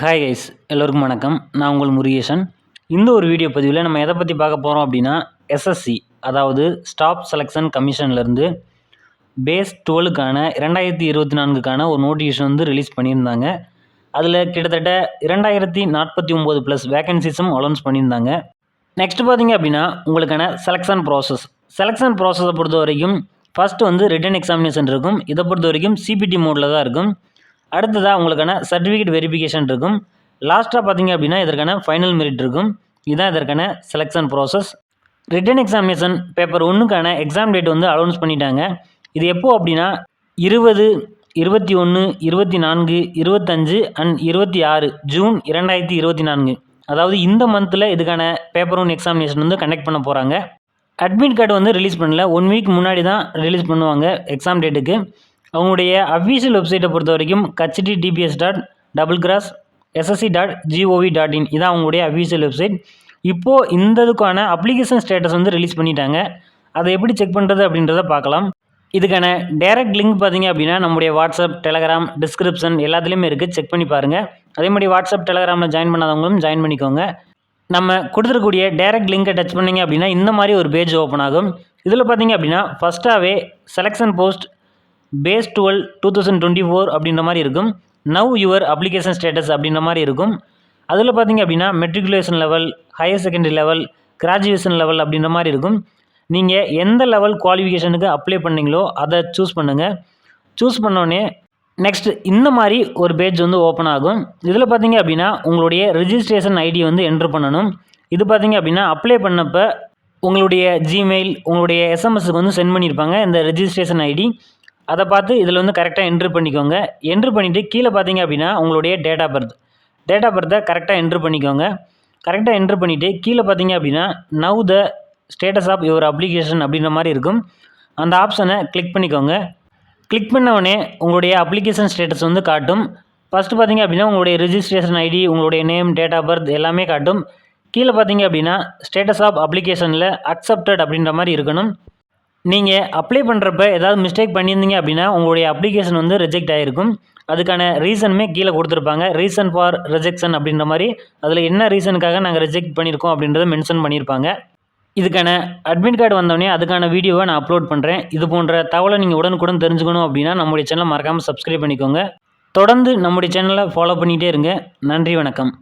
Hi guys, எல்லோருக்கும் வணக்கம். நான் உங்கள் முருகேசன். இந்த ஒரு வீடியோ பதிவில் நம்ம எதை பற்றி பார்க்க போகிறோம் அப்படின்னா, எஸ்எஸ்சி அதாவது ஸ்டாஃப் செலெக்ஷன் கமிஷன்லேருந்து பேஸ் 12க்கான 2024க்கான ஒரு நோட்டிஃபிகேஷன் வந்து ரிலீஸ் பண்ணியிருந்தாங்க. அதில் கிட்டத்தட்ட 2049 ப்ளஸ் வேகன்சிஸும் அலௌன்ஸ் பண்ணியிருந்தாங்க. நெக்ஸ்ட் பார்த்தீங்க அப்படின்னா உங்களுக்கான செலெக்ஷன் ப்ராசஸை பொறுத்த வரைக்கும் ஃபஸ்ட்டு வந்து ரிட்டன் எக்ஸாமினேஷன் இருக்கும். இதை பொறுத்த வரைக்கும் சிபிடி மோடில் தான் இருக்கும். அடுத்ததாக உங்களுக்கான சர்டிஃபிகேட் வெரிஃபிகேஷன் இருக்கும். லாஸ்ட்டாக பார்த்தீங்க அப்படின்னா இதற்கான ஃபைனல் மெரிட் இருக்கும். இதுதான் இதற்கான selection process. Written examination paper 1க்கான எக்ஸாம் டேட் வந்து அனௌன்ஸ் பண்ணிட்டாங்க. இது எப்போது அப்படின்னா 20, 21, 24, 25 அண்ட் 26 ஜூன் 2024, அதாவது இந்த மந்தில் இதுக்கான பேப்பர் 1 எக்ஸாமினேஷன் வந்து கண்டக்ட் பண்ண போகிறாங்க. அட்மிட் கார்டு வந்து ரிலீஸ் பண்ணல, 1 வீக் முன்னாடி தான் ரிலீஸ் பண்ணுவாங்க எக்ஸாம் டேட்டுக்கு. அவங்களுடைய அஃபீஷியல் வெப்சைட்டை பொறுத்த வரைக்கும் https.ssc.gov.in இதான் அவங்களுடைய அஃபீஷியல் வெப்சைட். இப்போது இந்த இதுக்கான அப்ளிகேஷன் ஸ்டேட்டஸ் வந்து ரிலீஸ் பண்ணிட்டாங்க. அதை எப்படி செக் பண்ணுறது அப்படின்றத பார்க்கலாம். இதுக்கான டைரக்ட் லிங்க் பார்த்தீங்க அப்படின்னா நம்முடைய வாட்ஸ்அப், டெலகிராம், டிஸ்கிரிப்ஷன் எல்லாத்துலேயுமே இருக்குது. செக் பண்ணி பாருங்கள். அதே மாதிரி வாட்ஸ்அப், டெலகிராமில் ஜாயின் பண்ணாதவங்களும் ஜாயின் பண்ணிக்கோங்க. நம்ம கொடுத்துருக்கூடிய டைரக்ட் லிங்கை டச் பண்ணிங்க அப்படின்னா இந்த மாதிரி ஒரு பேஜ் ஓப்பன் ஆகும். இதில் பார்த்தீங்க அப்படின்னா ஃபஸ்ட்டாகவே செலெக்ஷன் போஸ்ட் பேஸ் 12 2024 அப்படின்ற மாதிரி இருக்கும். நவ் யுவர் அப்ளிகேஷன் ஸ்டேட்டஸ் அப்படின்ற மாதிரி இருக்கும். அதில் பார்த்தீங்க அப்படின்னா matriculation level, higher secondary level, graduation level அப்படின்ற மாதிரி இருக்கும். நீங்கள் எந்த லெவல் குவாலிஃபிகேஷனுக்கு அப்ளை பண்ணீங்களோ அதை சூஸ் பண்ணுங்கள். சூஸ் பண்ணோடனே நெக்ஸ்ட் இந்த மாதிரி ஒரு பேஜ் வந்து ஓப்பன் ஆகும். இதில் பார்த்தீங்க அப்படின்னா உங்களுடைய ரிஜிஸ்ட்ரேஷன் ஐடி வந்து என்ட்ரு பண்ணணும். இது பார்த்தீங்க அப்படின்னா அப்ளை பண்ணப்போ உங்களுடைய ஜிமெயில், உங்களுடைய எஸ்எம்எஸ்க்கு வந்து சென்ட் பண்ணியிருப்பாங்க இந்த ரிஜிஸ்ட்ரேஷன் ஐடி. அதை பார்த்து இதில் வந்து கரெக்டாக என்ட்ரு பண்ணிக்கோங்க. என்ட்ரு பண்ணிவிட்டு கீழே பார்த்தீங்க அப்படின்னா உங்களுடைய டேட் ஆஃப் பர்த்தை கரெக்டாக என்ட்ரு பண்ணிக்கோங்க. கரெக்டாக என்ட்ரு பண்ணிவிட்டு கீழே பார்த்தீங்க அப்படின்னா now the status of your application அப்படின்ற மாதிரி இருக்கும். அந்த ஆப்ஷனை கிளிக் பண்ணிக்கோங்க. கிளிக் பண்ணவுடனே உங்களுடைய அப்ளிகேஷன் ஸ்டேட்டஸ் வந்து காட்டும். ஃபஸ்ட்டு பார்த்தீங்க அப்படின்னா உங்களுடைய ரிஜிஸ்ட்ரேஷன் ஐடி, உங்களுடைய நேம், டேட் ஆஃப் பர்த் எல்லாமே காட்டும். கீழே பார்த்தீங்க அப்படின்னா ஸ்டேட்டஸ் ஆஃப் அப்ளிகேஷனில் அக்செப்டட் அப்படின்ற மாதிரி இருக்கணும். நீங்கள் அப்ளை பண்ணுறப்ப ஏதாவது மிஸ்டேக் பண்ணியிருந்தீங்க அப்படின்னா உங்களுடைய அப்ளிகேஷன் வந்து ரிஜெக்ட் ஆகிருக்கும். அதுக்கான ரீசனுமே கீழே கொடுத்துருப்பாங்க. ரீசன் ஃபார் ரிஜெக்ஷன் அப்படின்ற மாதிரி அதில் என்ன ரீசனுக்காக நாங்கள் ரிஜெக்ட் பண்ணியிருக்கோம் அப்படின்றத மென்ஷன் பண்ணியிருப்பாங்க. இதுக்கான அட்மிட் கார்டு வந்தோடனே அதுக்கான வீடியோவை நான் அப்லோட் பண்ணுறேன். இது போன்ற தகவலை நீங்கள் உடனுக்குடன் தெரிஞ்சுக்கணும் அப்படின்னா நம்முடைய சேனலை மறக்காமல் சப்ஸ்கிரைப் பண்ணிக்கோங்க. தொடர்ந்து நம்முடைய சேனலை ஃபாலோ பண்ணிகிட்டே இருங்க. நன்றி, வணக்கம்.